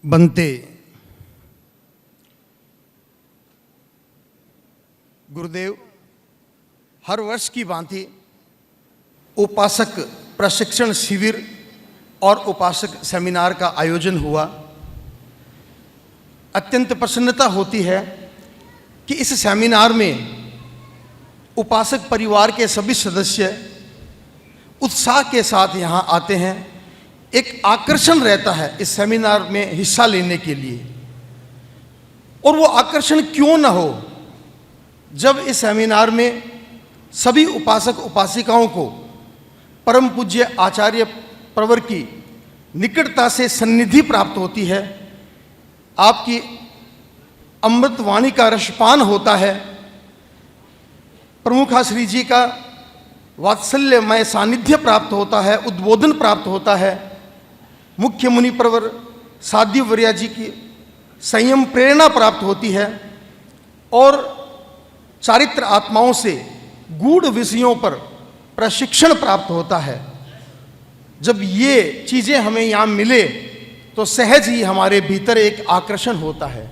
बनते गुरुदेव हर वर्ष की भांति उपासक प्रशिक्षण शिविर और उपासक सेमिनार का आयोजन हुआ। अत्यंत प्रसन्नता होती है कि इस सेमिनार में उपासक परिवार के सभी सदस्य उत्साह के साथ यहाँ आते हैं। एक आकर्षण रहता है इस सेमिनार में हिस्सा लेने के लिए, और वो आकर्षण क्यों न हो जब इस सेमिनार में सभी उपासक उपासिकाओं को परम पूज्य आचार्य प्रवर की निकटता से सन्निधि प्राप्त होती है, आपकी अमृत वाणी का रसपान होता है, प्रमुखाश्री जी का वात्सल्यमय सानिध्य प्राप्त होता है, उद्बोधन प्राप्त होता है, मुख्य मुनि प्रवर साध्य वर्या जी की संयम प्रेरणा प्राप्त होती है और चारित्र आत्माओं से गूढ़ विषयों पर प्रशिक्षण प्राप्त होता है। जब ये चीज़ें हमें यहाँ मिले तो सहज ही हमारे भीतर एक आकर्षण होता है।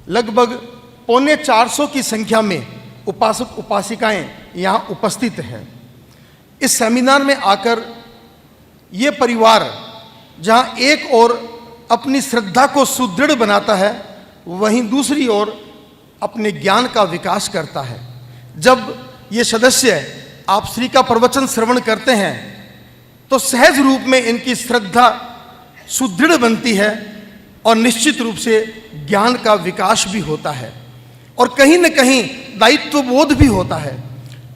लगभग 450 की संख्या में उपासक उपासिकाएं यहाँ उपस्थित हैं। इस सेमिनार में आकर ये परिवार जहाँ एक ओर अपनी श्रद्धा को सुदृढ़ बनाता है, वहीं दूसरी ओर अपने ज्ञान का विकास करता है। जब ये सदस्य आप श्री का प्रवचन श्रवण करते हैं तो सहज रूप में इनकी श्रद्धा सुदृढ़ बनती है और निश्चित रूप से ज्ञान का विकास भी होता है और कहीं न कहीं दायित्व बोध भी होता है।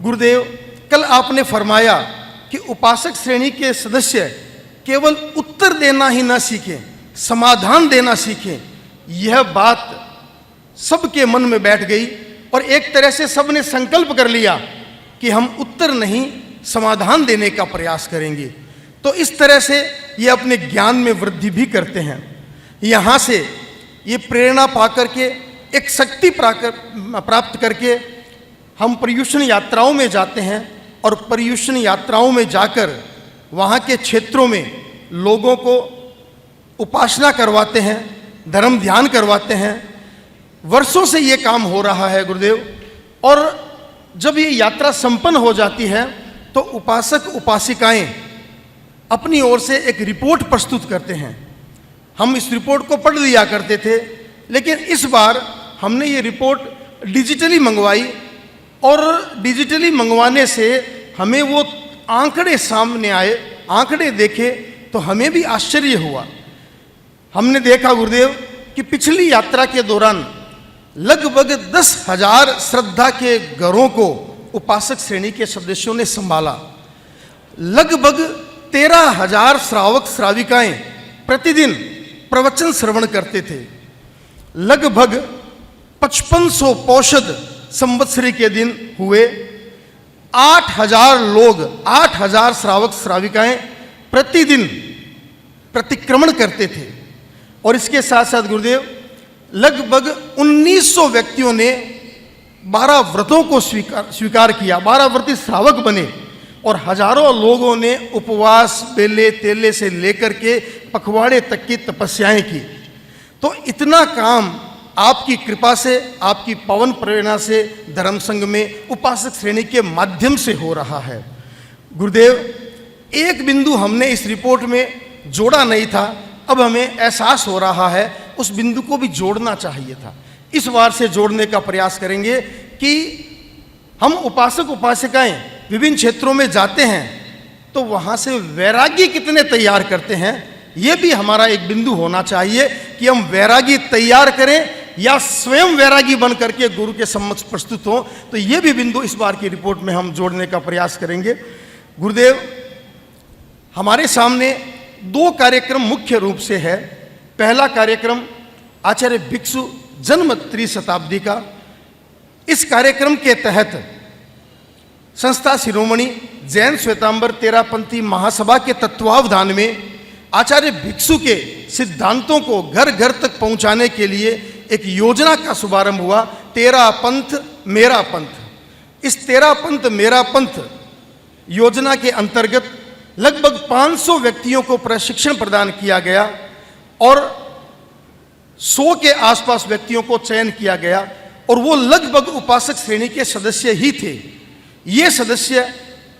गुरुदेव, कल आपने फरमाया कि उपासक श्रेणी के सदस्य केवल उत्तर देना ही ना सीखें, समाधान देना सीखें। यह बात सबके मन में बैठ गई और एक तरह से सबने संकल्प कर लिया कि हम उत्तर नहीं समाधान देने का प्रयास करेंगे। तो इस तरह से ये अपने ज्ञान में वृद्धि भी करते हैं। यहाँ से ये प्रेरणा पाकर के एक शक्ति प्राप्त करके हम पर्युषण यात्राओं में जाते हैं और पर्युषण यात्राओं में जाकर वहाँ के क्षेत्रों में लोगों को उपासना करवाते हैं, धर्म ध्यान करवाते हैं। वर्षों से ये काम हो रहा है गुरुदेव, और जब ये यात्रा संपन्न हो जाती है तो उपासक उपासिकाएं अपनी ओर से एक रिपोर्ट प्रस्तुत करते हैं। हम इस रिपोर्ट को पढ़ लिया करते थे, लेकिन इस बार हमने ये रिपोर्ट डिजिटली मंगवाई और डिजिटली मंगवाने से हमें वो आंकड़े सामने आए, आंकड़े देखे तो हमें भी आश्चर्य हुआ। हमने देखा गुरुदेव कि पिछली यात्रा के दौरान लगभग 10,000 श्रद्धा के घरों को उपासक श्रेणी के सदस्यों ने संभाला। लगभग 13,000 श्रावक श्राविकाएं प्रतिदिन प्रवचन श्रवण करते थे। लगभग 5500 पौषद संवत्सरी के दिन हुए। 8,000 लोग, 8,000 श्रावक श्राविकाएं प्रतिदिन प्रतिक्रमण करते थे। और इसके साथ साथ गुरुदेव लगभग 1900 व्यक्तियों ने 12 व्रतों को स्वीकार किया, 12 व्रती श्रावक बने और हजारों लोगों ने उपवास बेले तेले से लेकर के पखवाड़े तक की तपस्याएं की। तो इतना काम आपकी कृपा से, आपकी पवन प्रेरणा से धर्म संघ में उपासक श्रेणी के माध्यम से हो रहा है। गुरुदेव, एक बिंदु हमने इस रिपोर्ट में जोड़ा नहीं था, अब हमें एहसास हो रहा है उस बिंदु को भी जोड़ना चाहिए था। इस बार से जोड़ने का प्रयास करेंगे कि हम उपासक उपासिकाएं विभिन्न क्षेत्रों में जाते हैं तो वहाँ से वैरागी कितने तैयार करते हैं, ये भी हमारा एक बिंदु होना चाहिए कि हम वैरागी तैयार करें या स्वयं वैरागी बन करके गुरु के समक्ष प्रस्तुत हों। तो ये भी बिंदु इस बार की रिपोर्ट में हम जोड़ने का प्रयास करेंगे। गुरुदेव, हमारे सामने 2 कार्यक्रम मुख्य रूप से है। पहला कार्यक्रम आचार्य भिक्षु जन्म त्रिशताब्दी का। इस कार्यक्रम के तहत संस्था शिरोमणि जैन श्वेतांबर तेरापंथी महासभा के तत्वावधान में आचार्य भिक्षु के सिद्धांतों को घर घर तक पहुंचाने के लिए एक योजना का शुभारंभ हुआ, 13 पंथ मेरा पंथ। इस 13 पंथ मेरा पंथ योजना के अंतर्गत लगभग 500 व्यक्तियों को प्रशिक्षण प्रदान किया गया और 100 के आसपास व्यक्तियों को चयन किया गया और वो लगभग उपासक श्रेणी के सदस्य ही थे। ये सदस्य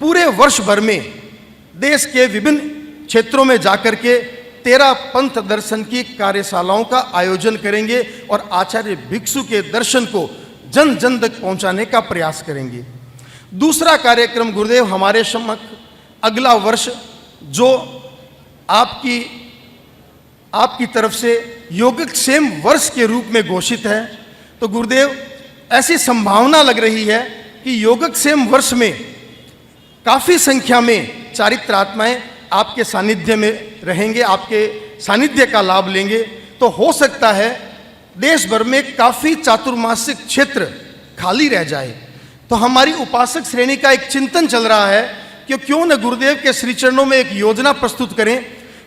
पूरे वर्ष भर में देश के विभिन्न क्षेत्रों में जाकर के 13 पंथ दर्शन की कार्यशालाओं का आयोजन करेंगे और आचार्य भिक्षु के दर्शन को जन जन तक पहुंचाने का प्रयास करेंगे। दूसरा कार्यक्रम गुरुदेव हमारे समक्ष अगला वर्ष जो आपकी तरफ से योगक्षेम वर्ष के रूप में घोषित है, तो गुरुदेव ऐसी संभावना लग रही है कि योगक्षेम वर्ष में काफ़ी संख्या में चारित्र आत्माएं आपके सानिध्य में रहेंगे, आपके सानिध्य का लाभ लेंगे। तो हो सकता है देश भर में काफ़ी चातुर्मासिक क्षेत्र खाली रह जाए। तो हमारी उपासक श्रेणी का एक चिंतन चल रहा है कि क्यों न गुरुदेव के श्री चरणों में एक योजना प्रस्तुत करें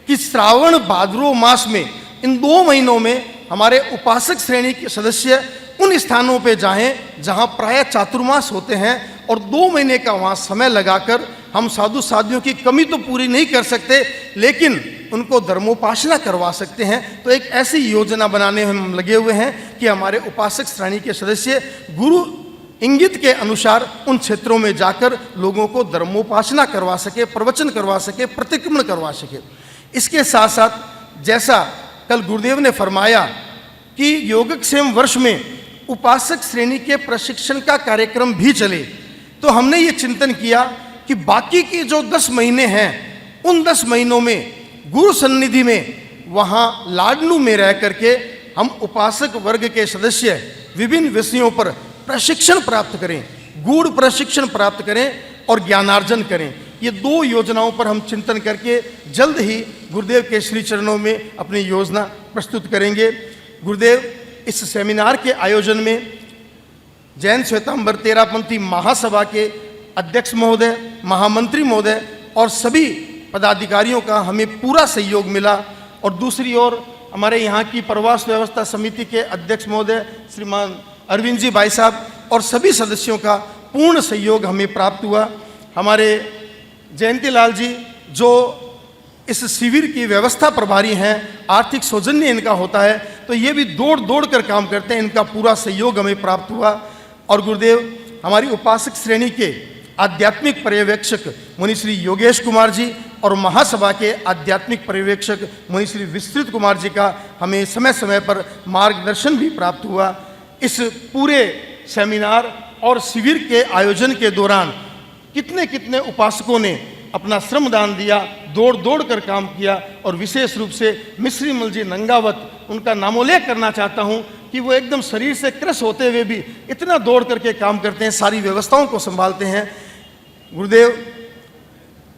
कि श्रावण भाद्रो मास में इन 2 महीनों में हमारे उपासक श्रेणी के सदस्य उन स्थानों पे जाएं जहां प्रायः चातुर्मास होते हैं और 2 महीने का वहां समय लगाकर हम साधु साधियों की कमी तो पूरी नहीं कर सकते, लेकिन उनको धर्मोपासना करवा सकते हैं। तो एक ऐसी योजना बनाने में हम लगे हुए हैं कि हमारे उपासक श्रेणी के सदस्य गुरु इंगित के अनुसार उन क्षेत्रों में जाकर लोगों को धर्मोपासना करवा सके, प्रवचन करवा सके, प्रतिक्रमण करवा सके। इसके साथ साथ जैसा कल गुरुदेव ने फरमाया कि योगक्षेम वर्ष में उपासक श्रेणी के प्रशिक्षण का कार्यक्रम भी चले, तो हमने ये चिंतन किया कि बाकी के जो 10 महीने हैं उन 10 महीनों में गुरु सन्निधि में वहाँ लाडनू में रह करके हम उपासक वर्ग के सदस्य विभिन्न विषयों पर प्रशिक्षण प्राप्त करें, गूढ़ प्रशिक्षण प्राप्त करें और ज्ञानार्जन करें। ये 2 योजनाओं पर हम चिंतन करके जल्द ही गुरुदेव के श्री चरणों में अपनी योजना प्रस्तुत करेंगे। गुरुदेव इस सेमिनार के आयोजन में जैन श्वेतांबर तेरापंथी महासभा के अध्यक्ष महोदय, महामंत्री महोदय और सभी पदाधिकारियों का हमें पूरा सहयोग मिला। और दूसरी ओर हमारे यहाँ की प्रवास व्यवस्था समिति के अध्यक्ष महोदय श्रीमान अरविंद जी भाई साहब और सभी सदस्यों का पूर्ण सहयोग हमें प्राप्त हुआ। हमारे जयंती लाल जी जो इस शिविर की व्यवस्था प्रभारी हैं, आर्थिक सौजन्य इनका होता है, तो ये भी दौड़ दौड़ कर काम करते हैं, इनका पूरा सहयोग हमें प्राप्त हुआ। और गुरुदेव हमारी उपासक श्रेणी के आध्यात्मिक पर्यवेक्षक मुनि श्री योगेश कुमार जी और महासभा के आध्यात्मिक पर्यवेक्षक मुनि श्री विस्तृत कुमार जी का हमें समय समय पर मार्गदर्शन भी प्राप्त हुआ। इस पूरे सेमिनार और शिविर के आयोजन के दौरान कितने कितने उपासकों ने अपना श्रमदान दिया, दौड़ दौड़ कर काम किया। और विशेष रूप से मिश्रीमल जी नंगावत, उनका नामोल्लेख करना चाहता हूँ कि वो एकदम शरीर से क्रश होते हुए भी इतना दौड़ करके काम करते हैं, सारी व्यवस्थाओं को संभालते हैं। गुरुदेव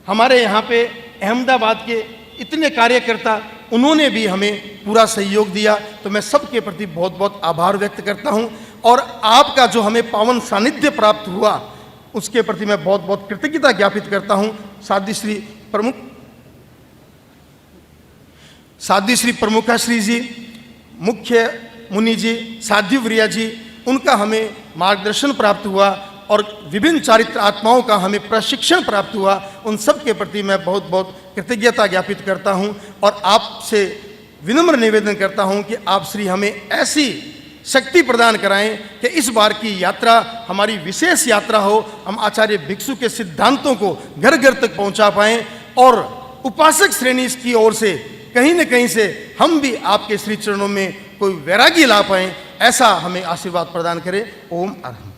हमारे यहाँ पे अहमदाबाद के इतने कार्यकर्ता, उन्होंने भी हमें पूरा सहयोग दिया, तो मैं सबके प्रति बहुत बहुत आभार व्यक्त करता हूँ। और आपका जो हमें पावन सानिध्य प्राप्त हुआ उसके प्रति मैं बहुत बहुत कृतज्ञता ज्ञापित करता हूँ। साध्वी श्री प्रमुखाश्री जी, मुख्य मुनि जी, साध्वी वर्या जी, उनका हमें मार्गदर्शन प्राप्त हुआ और विभिन्न चारित्र आत्माओं का हमें प्रशिक्षण प्राप्त हुआ। उन सब के प्रति मैं बहुत बहुत कृतज्ञता ज्ञापित करता हूँ और आपसे विनम्र निवेदन करता हूँ कि आप श्री हमें ऐसी शक्ति प्रदान कराएं कि इस बार की यात्रा हमारी विशेष यात्रा हो, हम आचार्य भिक्षु के सिद्धांतों को घर घर तक पहुंचा पाएं और उपासक श्रेणी की ओर से कहीं न कहीं से हम भी आपके श्री चरणों में कोई वैरागी ला पाएं, ऐसा हमें आशीर्वाद प्रदान करें। ओम अरहम।